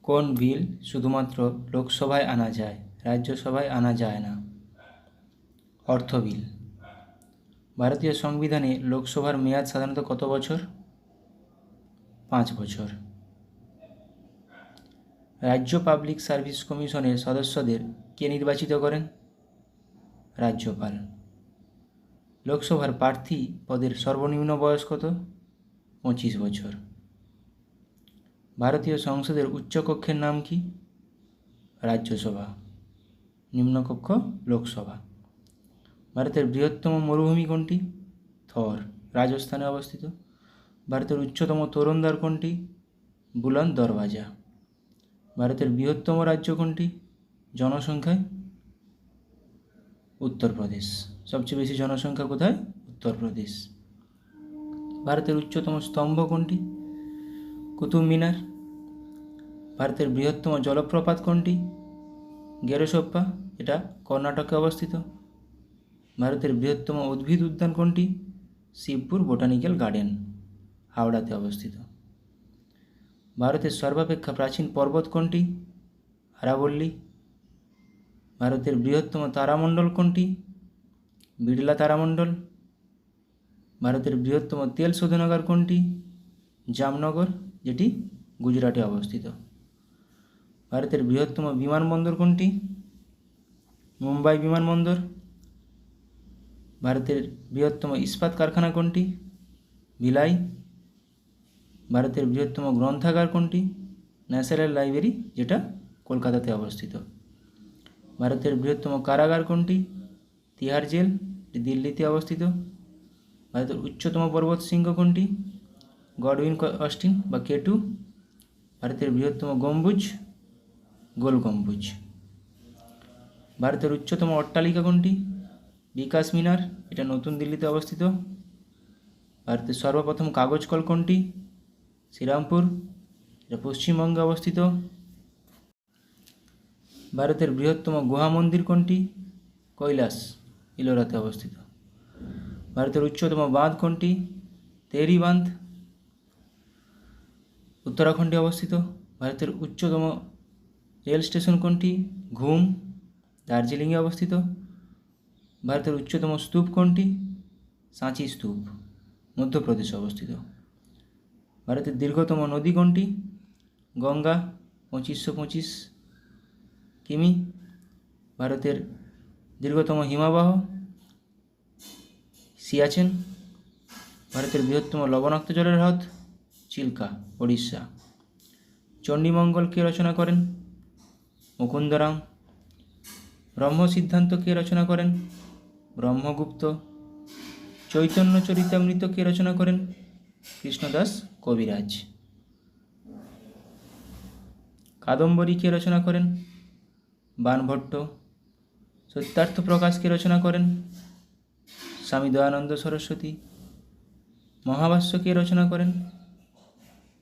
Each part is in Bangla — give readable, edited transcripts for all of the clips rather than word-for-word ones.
কোন বিল শুধুমাত্র লোকসভায় আনা যায়, রাজ্যসভায় আনা যায় না? অর্থ বিল। ভারতীয় সংবিধানে লোকসভার মেয়াদ সাধারণত কত বছর? 5 বছর। রাজ্য পাবলিক সার্ভিস কমিশনের সদস্যদের কে নির্বাচিত করেন? রাজ্যপাল। লোকসভার প্রার্থী পদের সর্বনিম্ন বয়স কত? 25 বছর। ভারতীয় সংসদের উচ্চকক্ষের নাম কি? রাজ্যসভা। নিম্নকক্ষ লোকসভা। ভারতের বৃহত্তম মরুভূমি কোনটি? থর, রাজস্থানে অবস্থিত। ভারতের উচ্চতম তোরণদ্বার কোনটি? বুলন্দ দরওয়াজা। ভারতের বৃহত্তম রাজ্য কোনটি জনসংখ্যায়? উত্তরপ্রদেশ। সবচেয়ে বেশি জনসংখ্যা কোথায়? উত্তরপ্রদেশ। ভারতের উচ্চতম স্তম্ভ কোনটি? কুতুব মিনার। ভারতের বৃহত্তম জলপ্রপাত কোনটি? গেরোসোপ্পা, এটা কর্ণাটকে অবস্থিত। ভারতের বৃহত্তম উদ্ভিদ উদ্যান কোনটি? শিবপুর বোটানিক্যাল গার্ডেন, হাওড়াতে অবস্থিত। ভারতের সর্বাপেক্ষা প্রাচীন পর্বত কোনটি? আরাবল্লী। ভারতের বৃহত্তম তারামণ্ডল কোনটি? বিড়লা তারামণ্ডল। ভারতের বৃহত্তম তেল শোধনাগার কোনটি? জামনগর, যেটি গুজরাটে অবস্থিত। ভারতের বৃহত্তম বিমানবন্দর কোনটি? মুম্বাই বিমানবন্দর। ভারতের বৃহত্তম ইস্পাত কারখানা কোনটি? ভিলাই। ভারতের বৃহত্তম গ্রন্থাগার কোনটি? ন্যাশনাল লাইব্রেরি, যেটা কলকাতাতে অবস্থিত। ভারতের বৃহত্তম কারাগার কোনটি? তিহার জেল, দিল্লিতে অবস্থিত। ভারতের উচ্চতম পর্বত শৃঙ্গ কোনটি? গডউইন অস্টিন বা K2। ভারতের বৃহত্তম গম্বুজ গোল গম্বুজ। ভারতের উচ্চতম অট্টালিকা কোনটি? বিকাশ মিনার, এটা নতুন দিল্লিতে অবস্থিত। ভারতের সর্বপ্রথম কাগজ কল কোনটি? শ্রীরামপুর, এটা পশ্চিমবঙ্গে অবস্থিত। ভারতের বৃহত্তম গুহা মন্দির কোনটি? কৈলাস, ইলোরাতে অবস্থিত। ভারতের উচ্চতম বাঁধ কোনটি? তেহরি বাঁধ, উত্তরাখণ্ডে অবস্থিত। ভারতের উচ্চতম রেল স্টেশন কোনটি? ঘুম, দার্জিলিংয়ে অবস্থিত। ভারতের উচ্চতম স্তূপ কোনটি? সাঁচি স্তূপ, মধ্যপ্রদেশে অবস্থিত। ভারতের দীর্ঘতম নদী কোনটি? গঙ্গা, 2525 কিমি। ভারতের দীর্ঘতম হিমবাহ সিয়াচেন। ভারতের বৃহত্তম লবণাক্ত জলের হ্রদ চিল্কা, ওড়িশা। চণ্ডীমঙ্গল কে রচনা করেন? মুকুন্দরাম। ব্রহ্ম সিদ্ধান্ত কে রচনা করেন? ব্রহ্মগুপ্ত। চৈতন্য চরিতামৃত কে রচনা করেন? কৃষ্ণদাস কবিরাজ। কাদম্বরী কে রচনা করেন? বাণভট্ট। সত্যার্থ প্রকাশ কে রচনা করেন? স্বামী দয়ানন্দ সরস্বতী। মহাভাষ্য কে রচনা করেন?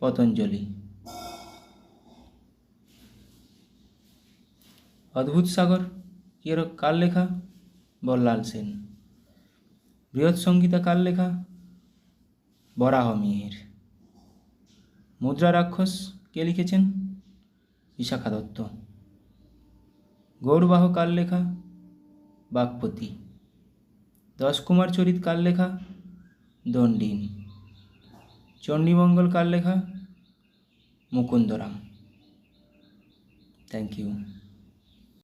পতঞ্জলি। অদ্ভুত সাগর কার লেখা? বল্লাল সেন। বৃহৎ সংহিতা কার লেখা? বরাহ মিহির। মুদ্রা রাক্ষস কে লিখেছেন? বিশাখা দত্ত। গৌরবাহ কার লেখা? বাগপতি। 10 কুমার চরিত কার লেখা? দণ্ডিন। চণ্ডীমঙ্গল কার লেখা? মুকুন্দরাম। Thank you.